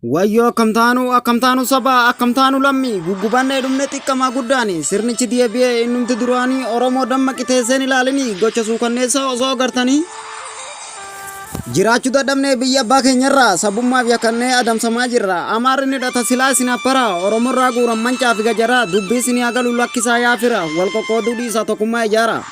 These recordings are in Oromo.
Wayyo akkamtaanu saba akkamtaanu lammi guggubanne dhumne xiqqamaa guddaani sirnichi deebi'ee innumti duraanii Oromoo dammaqitee seen ilaalanii gocha suukanneessa osoo agartanii jiraachuu dadhabnee biyya abbaa keenyarraa sabummaaf yakkannee adamsamaa jirra amaarri ni dhata silaa isin appara Oromoorraa guuran mancaa fi gajaraa dubbii isin agalu lakkisaa yaafira wal qoqqooduu dhiisaa tokkummaa ijaara.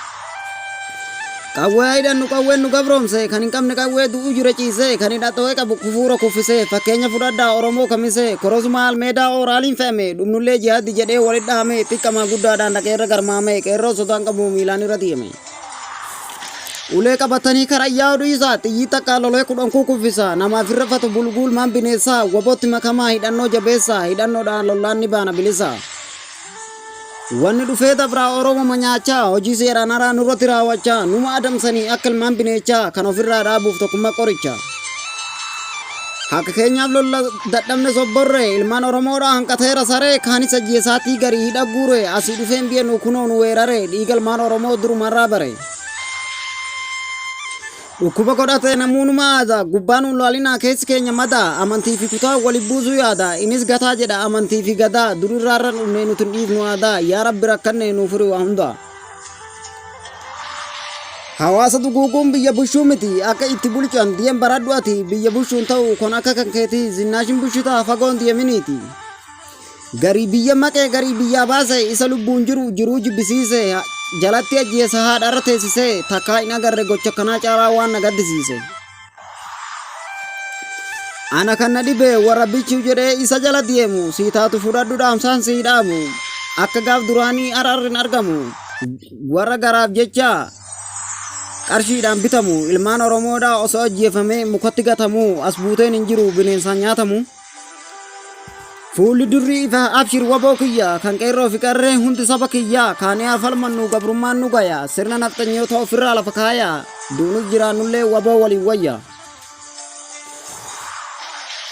Kawwee nu kawwee nu gabroomse kan hin qabne kawwee du'u jira ciise kan hidhatoo qabu kufuura kuffise fakkeenya fudhadhaa Oromoo kamise korosuma almeedaa oraaliin fe'ame dhumnullee jihaaddi jedhee walitti dhahame xiqqamaa guddaadhaan dhaqeerra garmaame qeerroo sotaan qabu miilaan irra diime. Ulee qabatanii karaa yaa'u isaa xiyyi takka lolee kudhan kuffisa namaaf irrafatu bulguulmaan bineensaa wabootti makamaa hidhannoo jabeessaa hidhannoodhaan lollaan ni baana bilisa. Wanni dhufee dabraa Oromoo manyaachaa hojii seeraan haraa nurratti raawwachaa numa adamsanii akka ilmaan bineechaa kan ofirraa dhaabuuf tokkummaa qoricha. Akka keenyaaf lolla dadhabne sobborre ilmaan Oromoodhaa hanqateera saree kaanis ajjeesaatii garii hidha guure asii dhufeen biyya nu kunoo nu weerare dhiiga ilmaan Oromoo durumarraa bare. Dhukkuba godhatee namuunuma aadaa gubbaan ulaalinaa keessi keenya madaa amantii fi kutaa waliin buusuu yaada innis gataa jedha amantii fi gadaa durirraarra dhufnee nuti dhiifnu aadaa yaa rabbi rakkannee nuuf hiruu hunda. Hawaasa duguuguun biyya bushuu miti akka itti bulchan diyen baradhu ati biyya bushuun ta'u kon akka kan keetii zinnaashin bushitaa fagoon diyeminiiti. Garii biyya maqee garii biyyaa baase isa lubbuun jiruu jibbisiise jalatti ajjeesa haadharra teessise takkaa hin agarre gocha kanaa caalaa waan na gaddisiise. Ana kan na dhibe warra bichuu jedhee isa jala deemu siitaatu fudhadhu dhaamsaan sii dhaamu akka gaaf duraanii ararrin argamu warra garaaf jecha qarshiidhaan bitamu ilmaan Oromoodhaa osoo ajjeefamee mukatti gatamu as buuteen hin jiru bineensaan nyaatamu. Fuulli durri ifa abshir waboo kiyya kan qeerroo fi qarree hundi saba kiyya kaanee afalmannu gabrummaan nu gaya sirna nafxanyoota ofirraa lafa kaaya duunus jiraannullee waboo waliin wayya.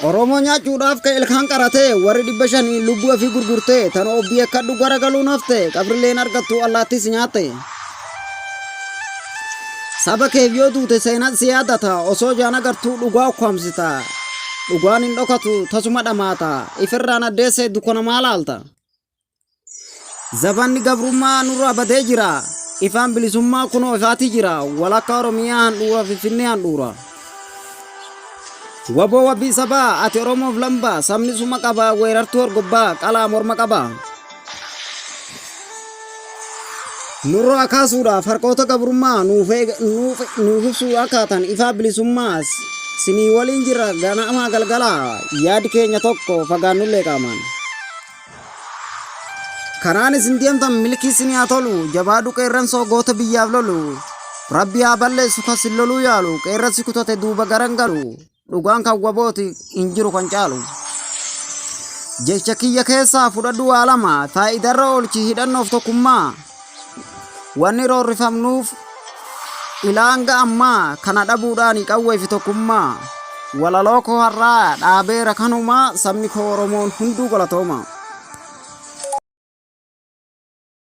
Oromoo nyaachuudhaaf ka ilkaan qaratee warri 500 lubbuu ofii gurgurtee tan obbii akkadhu garagaluu nafte qabrilleen argattu allaattis nyaatte. Saba keef yoo duute seenaan si yaadata osoo jaan agartuu dhugaa ukkaamsita. Dhugaan hin dhokatu tasuma dhamaata ifirraan addeesse dukkana maal alta. Zabanni gabrummaa nurraa badee jira ifaan bilisummaa kunoo ifaatii jira walakka Oromiyaa handhuura Finfinnee handhuura. Waboo wabii sabaa ati Oromoof lamba sabni suma qaba weerartuu horgobbaa qalaa morma qaba. Nurraa kaasuudhaaf harkoota gabrummaa nuuf ibsuu akkaatan ifaa bilisummaas. Sinii waliin jira ganama galgala yaadi keenya tokko fagaannullee qaaman. Karaan isin deemtan milkii isinii haa tolu jabaadhu qeerransoo goota biyyaaf lolu rabbi haa balleessu kasin loluu yaalu qeerransi kutate duuba garan galu dhugaan kan wabooti hin jiru kan caalu. Jecha kiyya keessaa fudhadhu waa lama faayidarra oolchi hidhannoof tokkummaa wanni roorrifamnuuf ilaanga ammaa kana dhabuudhaan qawwee fi tokkummaa walaloo koo har'aa dhaabeera kanumaa sabni koo Oromoon hunduu galatooma.